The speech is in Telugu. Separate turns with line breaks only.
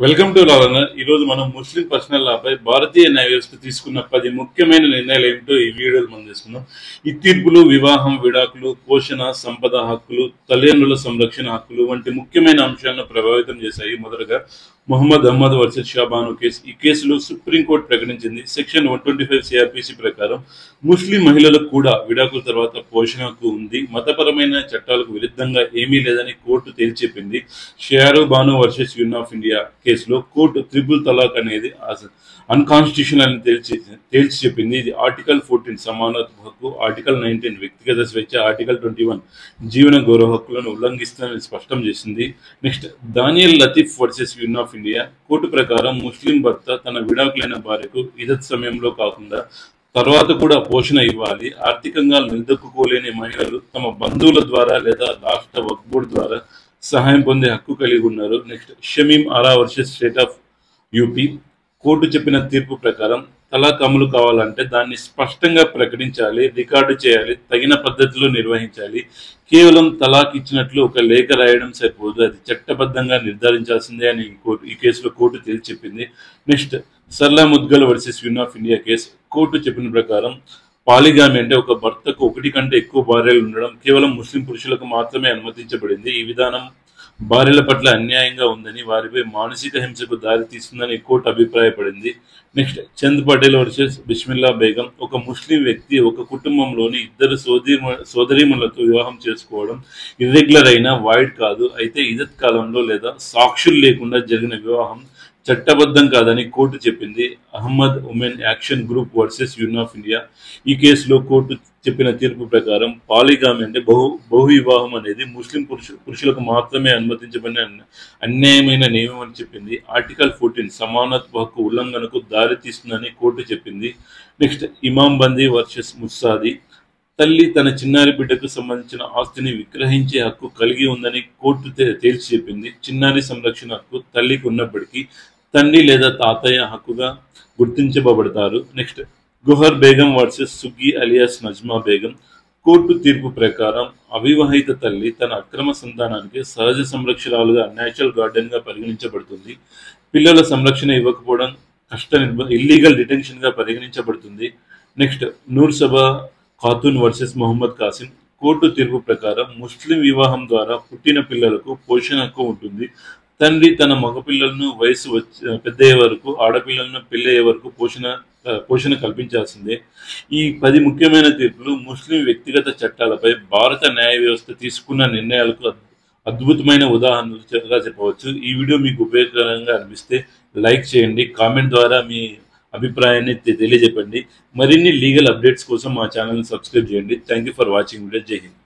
Welcome to లాలనర్. ఈ రోజు మనం ముస్లిం పర్సనల్ లాపై భారతీయ న్యాయ వ్యవస్థ తీసుకున్న 10 ముఖ్యమైన నిర్ణయాలు ఏమిటో ఈ వీడియోలో మనం తీసుకున్నాం. ఈ తీర్పులు వివాహం, విడాకులు, పోషణ, సంపద హక్కులు, తల్లిదండ్రుల సంరక్షణ హక్కులు వంటి ముఖ్యమైన అంశాలను ప్రభావితం చేశాయి. మొదటగా మొహమ్మద్ అహ్మద్ వర్సెస్ షాబాను కేసు. ఈ కేసులో సుప్రీంకోర్టు ప్రకటించింది సెక్షన్ 125 సిఆర్పిసి ప్రకారం ముస్లిం మహిళలకు కూడా విడాకుల తర్వాత పోషణ హక్కు ఉంది. మతపరమైన చట్టాలకు విరుద్ధంగా ఏమీ లేదని కోర్టు తేల్చెప్పింది. Shayara Bano versus union of India కేసులో కోర్టు త్రిపుల్ తలాక్ అనేది అన్కాన్స్టిట్యూషనల్ అని తేల్చి చెప్పింది. ఇది ఆర్టికల్ 14 సమానత్వ హక్కు, ఆర్టికల్ 19 వ్యక్తిగత స్వేచ్ఛ, ఆర్టికల్ 21 జీవన గౌరవ హక్కులను ఉల్లంఘిస్తుందని స్పష్టం చేసింది. Next, Daniel Latif versus union of India court ప్రకారం ముస్లిం భర్త తన విడాకులైన భార్యకు ఇదత్ సమయంలో కాకుండా తర్వాత కూడా పోషణ ఇవ్వాలి. ఆర్థికంగా నిలదొక్కుకోలేని మహిళలు తమ బంధువుల ద్వారా లేదా రాష్ట్ర వక్ఫ్ బోర్డు ద్వారా సహాయం పొందే హక్కు కలిగి ఉన్నారు. Next, Shamim aura versus state of UP court చెప్పిన తీర్పు ప్రకారం తలాక్ అమలు కావాలంటే దాన్ని స్పష్టంగా ప్రకటించాలి, రికార్డు చేయాలి, తగిన పద్ధతిలో నిర్వహించాలి. కేవలం తలాక్ ఇచ్చినట్లు ఒక లేఖ రాయడం సరిపోదు, అది చట్టబద్ధంగా నిర్ధారించాల్సిందే అని ఈ కేసులో కోర్టు తేల్చి చెప్పింది. Next, Sarla Mudgal versus union of India case court చెప్పిన ప్రకారం పాలిగామి అంటే ఒక భర్తకు ఒకటి కంటే ఎక్కువ భార్యలు ఉండడం కేవలం ముస్లిం పురుషులకు మాత్రమే అనుమతించబడింది. ఈ విధానం భార్యల పట్ల అన్యాయంగా ఉందని, వారిపై మానసిక హింసకు దారి తీస్తుందని కోర్టు అభిప్రాయపడింది. నెక్స్ట్, చంద్ పటేల్ వర్సెస్ బిస్మిల్లా బేగం ఒక ముస్లిం వ్యక్తి ఒక కుటుంబంలోని ఇద్దరు సోదరీమణులతో వివాహం చేసుకోవడం ఇర్రెగ్యులర్ అయినా వాయిడ్ కాదు. అయితే ఇదత్ కాలంలో లేదా సాక్షులు లేకుండా జరిగిన వివాహం చట్టబద్ధం కాదని కోర్టు చెప్పింది. Ahmed women action group versus union of India ఈ కేసులో కోర్టు చెప్పిన తీర్పు ప్రకారం పాలిగామి అంటే బహు వివాహం అనేది ముస్లిం పురుషులకు మాత్రమే అనుమతించబడిన అన్యాయమైన నియమం అని చెప్పింది. ఆర్టికల్ 14 సమానత్వ హక్కు ఉల్లంఘనకు దారి తీస్తుందని కోర్టు చెప్పింది. నెక్స్ట్, ఇమాం బందీ వర్సెస్ ముస్సాది తల్లి తన చిన్నారి బిడ్డకు సంబంధించిన ఆస్తిని విక్రయించే హక్కు కలిగి ఉందని కోర్టు తేల్చి చెప్పింది. చిన్నారి సంరక్షణ హక్కు తల్లికి ఉన్నప్పటికీ తండ్రి లేదా తాతయ్య హక్కుగా గుర్తించబడతారు. Next, Gohar Begum versus Suggi alias Najma Begum court తీర్పు ప్రకారం అవివాహిత తల్లి తన అక్రమ సంతానానికి సహజ సంరక్షణాలుగా న్యాచురల్ గార్డెన్ గా పరిగణించబడుతుంది. పిల్లల సంరక్షణ ఇవ్వకపోవడం ఇల్లీగల్ డిటెన్షన్ గా పరిగణించబడుతుంది. నెక్స్ట్, నూర్ సభా ఖాతూన్ వర్సెస్ మొహమ్మద్ కాసిం కోర్టు తీర్పు ప్రకారం ముస్లిం వివాహం ద్వారా పుట్టిన పిల్లలకు పోషణ హక్కు ఉంటుంది. తండ్రి తన మగపిల్లలను వయసు పెద్దయ్యే వరకు, ఆడపిల్లలను పెళ్ళయ్యే వరకు పోషణ కల్పించాల్సిందే. ఈ 10 ముఖ్యమైన తీర్పులు ముస్లిం వ్యక్తిగత చట్టాలపై భారత న్యాయ వ్యవస్థ తీసుకున్న నిర్ణయాలకు అద్భుతమైన ఉదాహరణలుగా చెప్పవచ్చు. ఈ వీడియో మీకు ఉపయోగకరంగా అనిపిస్తే లైక్ చేయండి, కామెంట్ ద్వారా మీ అభిప్రాయాన్ని తెలియజెప్పండి. మరిన్ని లీగల్ అప్డేట్స్ కోసం మా ఛానల్ని సబ్స్క్రైబ్ చేయండి. Thank you for watching video. జై హింద్.